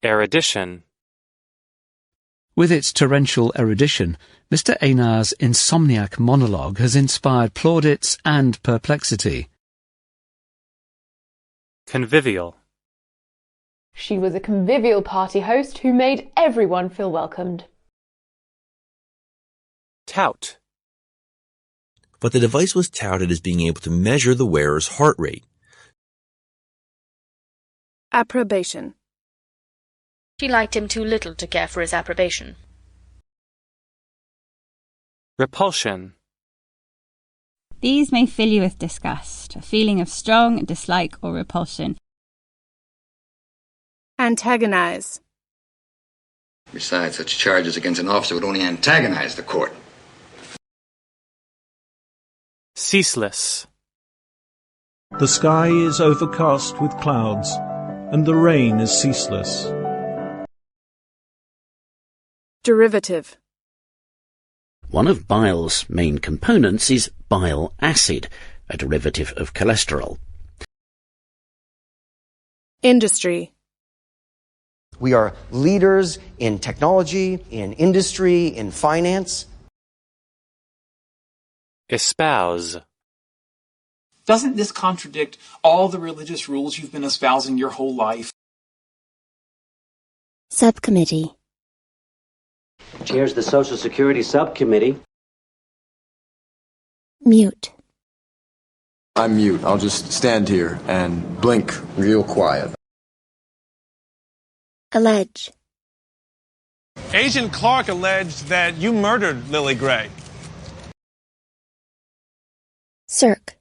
Erudition. With its torrential erudition, Mr. Einar's insomniac monologue has inspired plaudits and perplexity. Convivial. She was a convivial party host who made everyone feel welcomed. Tout. But the device was touted as being able to measure the wearer's heart rate. Approbation. She liked him too little to care for his approbation. Repulsion. These may fill you with disgust, a feeling of strong dislike or repulsion. Antagonize. Besides, such charges against an officer would only antagonize the court. Ceaseless. The sky is overcast with clouds, and the rain is ceaseless. Derivative. One of bile's main components is bile acid, a derivative of cholesterol. Industry. We are leaders in technology, in industry, in finance. Espouse. Doesn't this contradict all the religious rules you've been espousing your whole life? Subcommittee. Chairs the Social Security Subcommittee. Mute. I'm mute. I'll just stand here and blink real quiet. Allege. Agent Clark alleged that you murdered Lily Gray. Cirque.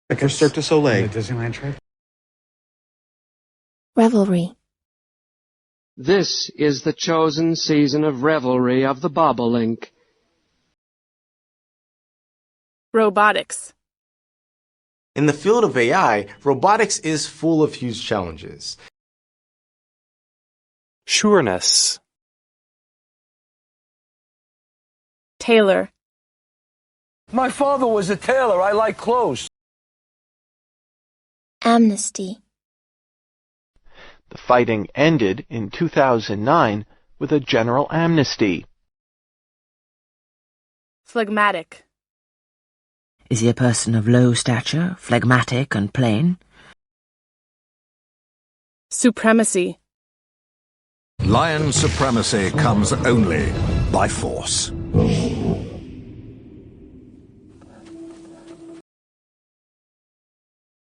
Like a Cirque du Soleil. The Disneyland trip. Revelry. This is the chosen season of revelry of the bobolink. Robotics. In the field of AI, robotics is full of huge challenges. Sureness. Tailor. My father was a tailor. I like clothes. Amnesty. The fighting ended in 2009 with a general amnesty. Phlegmatic. Is he a person of low stature, phlegmatic and plain? Supremacy. Lion supremacy comes only by force.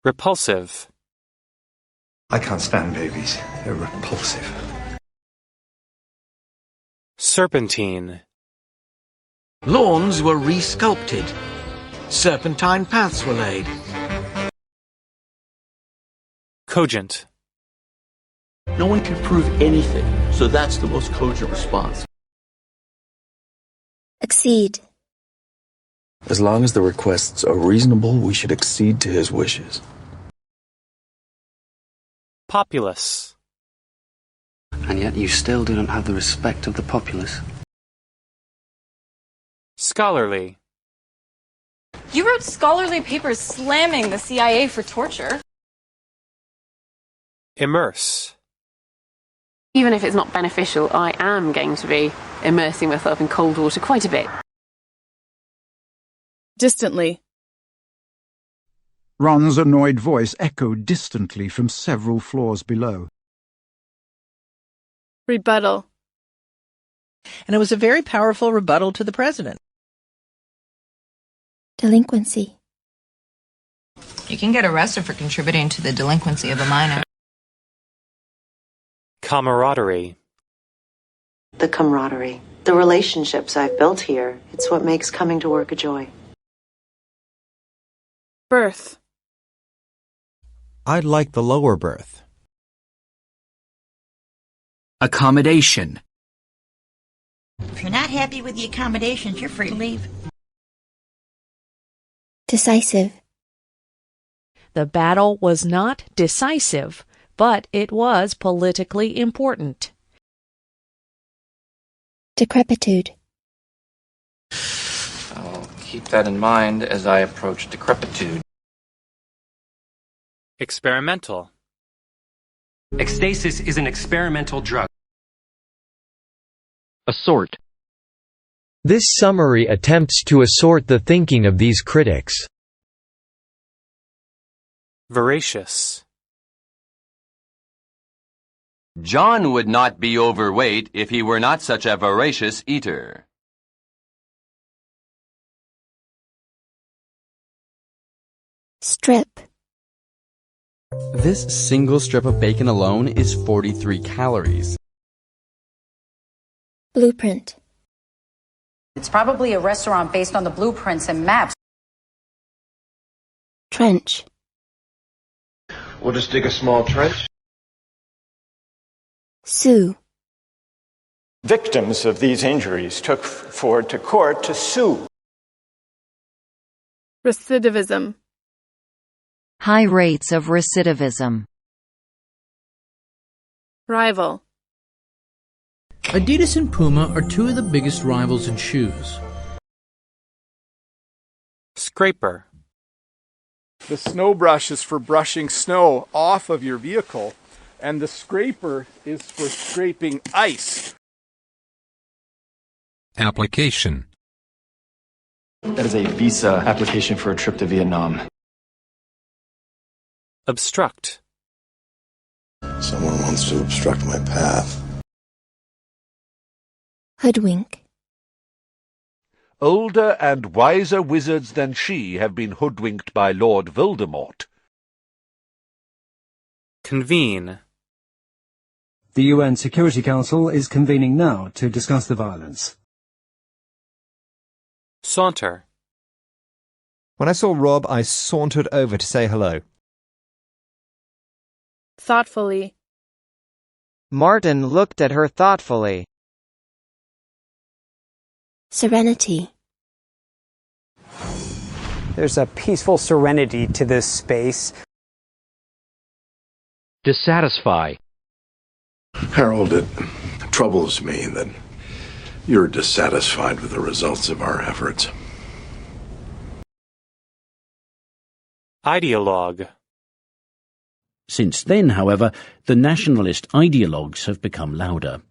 Repulsive. I can't stand babies. They're repulsive. Serpentine. Lawns were re-sculpted. Serpentine paths were laid. Cogent. No one can prove anything, so that's the most cogent response. Accede. As long as the requests are reasonable, we should accede to his wishes. Populace. And yet you still do not have the respect of the populace. Scholarly. You wrote scholarly papers slamming the CIA for torture. Immerse. Even if it's not beneficial, I am going to be immersing myself in cold water quite a bit. Distantly. Ron's annoyed voice echoed distantly from several floors below. Rebuttal. And it was a very powerful rebuttal to the president. Delinquency. You can get arrested for contributing to the delinquency of a minor. Camaraderie. The camaraderie. The relationships I've built here. It's what makes coming to work a joy. Berth. I'd like the lower berth. Accommodation. If you're not happy with the accommodations, you're free to leave. Decisive. The battle was not decisive, but it was politically important. Decrepitude. I'll keep that in mind as I approach decrepitude. Experimental. Ecstasis is an experimental drug. Assort. This summary attempts to assort the thinking of these critics. Voracious. John would not be overweight if he were not such a voracious eater. Strip. This single strip of bacon alone is 43 calories. Blueprint. It's probably a restaurant based on the blueprints and maps. Trench. We'll just dig a small trench. Sue. Victims of these injuries took forward to court to sue. Recidivism. High rates of recidivism. Rival. Adidas and Puma are two of the biggest rivals in shoes. Scraper. The snow brush is for brushing snow off of your vehicle, and the scraper is for scraping ice. Application. That is a visa application for a trip to Vietnam. Obstruct. Someone wants to obstruct my path. Hoodwink. Older and wiser wizards than she have been hoodwinked by Lord Voldemort. Convene. The UN Security Council is convening now to discuss the violence. Saunter. When I saw Rob, I sauntered over to say hello. Thoughtfully. Martin looked at her thoughtfully. Serenity. There's a peaceful serenity to this space. Dissatisfy. Harold, it troubles me that you're dissatisfied with the results of our efforts. Ideologue. Since then, however, the nationalist ideologues have become louder.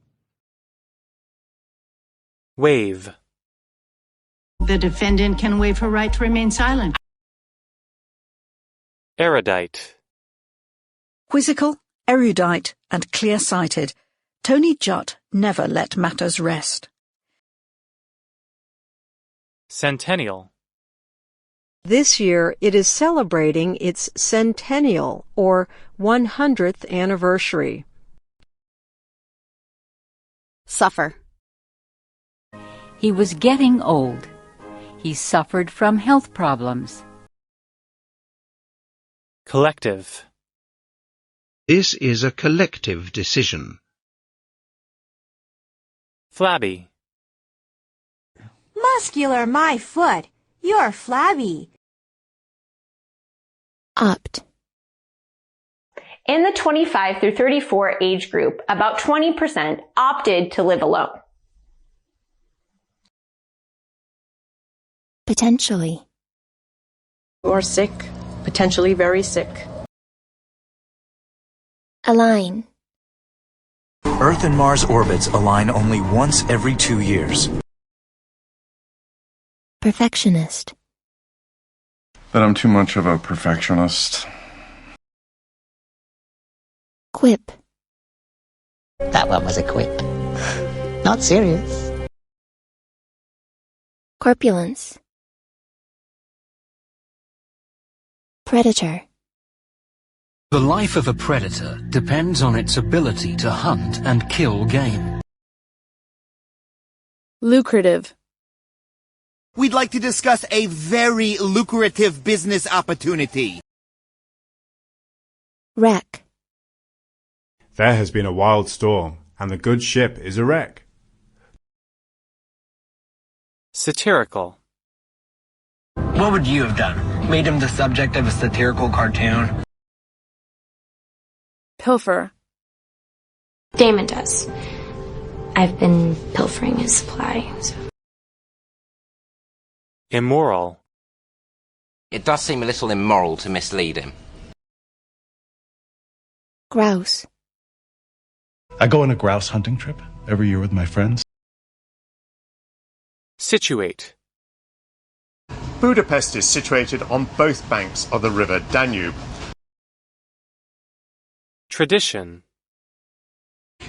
Waive. The defendant can waive her right to remain silent. Erudite. Quizzical, erudite, and clear-sighted, Tony Jutt never let matters rest. Centennial. This year it is celebrating its centennial, or 100th anniversary. Suffer. He was getting old. He suffered from health problems. Collective. This is a collective decision. Flabby. Muscular, my foot. You're flabby. Opt. In the 25 through 34 age group, about 20% opted to live alone. Potentially. Or sick, potentially very sick. Align. Earth and Mars orbits align only once every 2 years. Perfectionist. That I'm too much of a perfectionist. Quip. That one was a quip. Not serious. Corpulence. Predator. The life of a predator depends on its ability to hunt and kill game. Lucrative. We'd like to discuss a very lucrative business opportunity. Wreck. There has been a wild storm, and the good ship is a wreck. Satirical. What would you have done? Made him the subject of a satirical cartoon? Pilfer. Damon does. I've been pilfering his supply. So. Immoral. It does seem a little immoral to mislead him. Grouse. I go on a grouse hunting trip every year with my friends. Situate. Budapest is situated on both banks of the river Danube. Tradition.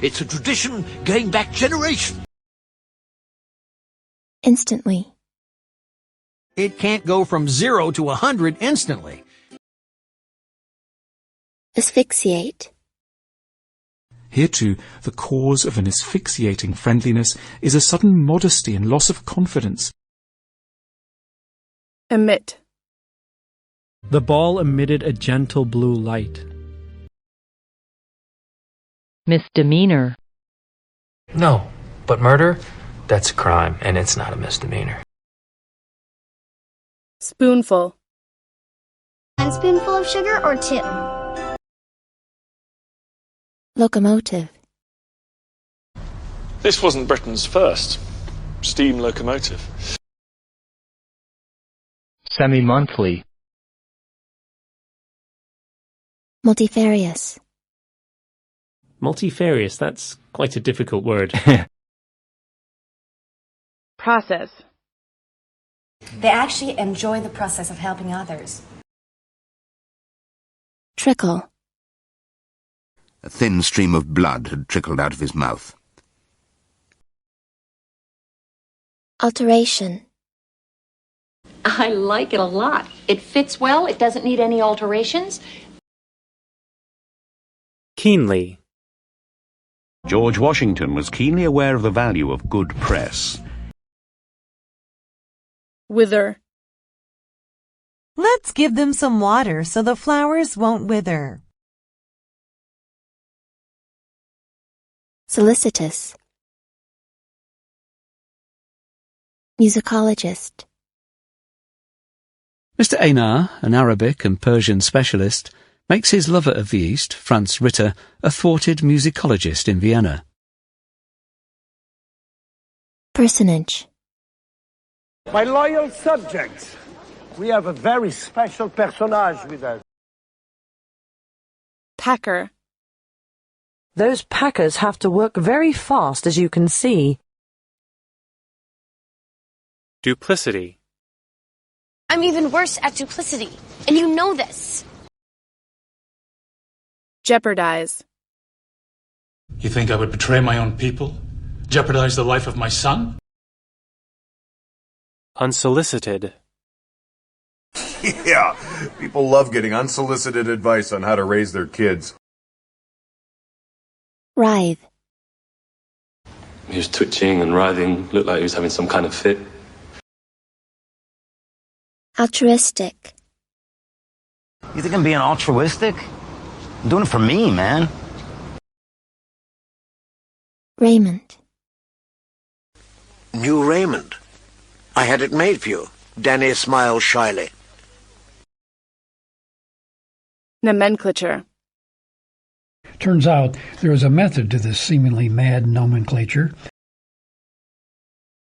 It's a tradition going back generations. Instantly. It can't go from 0 to 100 instantly. Asphyxiate. Here too, the cause of an asphyxiating friendliness is a sudden modesty and loss of confidence. Emit. The ball emitted a gentle blue light. Misdemeanor. No, but murder, that's a crime, and it's not a misdemeanor. Spoonful. 1 spoonful of sugar or 2? Locomotive. This wasn't Britain's first steam locomotive. Semi-monthly. Multifarious. Multifarious, that's quite a difficult word. Process. They actually enjoy the process of helping others. Trickle. A thin stream of blood had trickled out of his mouth. Alteration. I like it a lot. It fits well. It doesn't need any alterations. Keenly. George Washington was keenly aware of the value of good press. Wither. Let's give them some water so the flowers won't wither. Solicitous. Musicologist. Mr. Einar, an Arabic and Persian specialist, makes his lover of the East, Franz Ritter, a thwarted musicologist in Vienna. Personage. My loyal subjects, we have a very special personage with us. Packer. Those packers have to work very fast, as you can see. Duplicity. I'm even worse at duplicity, and you know this. Jeopardize. You think I would betray my own people? Jeopardize the life of my son? Unsolicited. Yeah, people love getting unsolicited advice on how to raise their kids. Writhe. He was twitching and writhing, looked like he was having some kind of fit. Altruistic. You think I'm being altruistic? I'm doing it for me, man. Raiment. New raiment. I had it made for you. Danny smiled shyly. Nomenclature. Turns out there is a method to this seemingly mad nomenclature.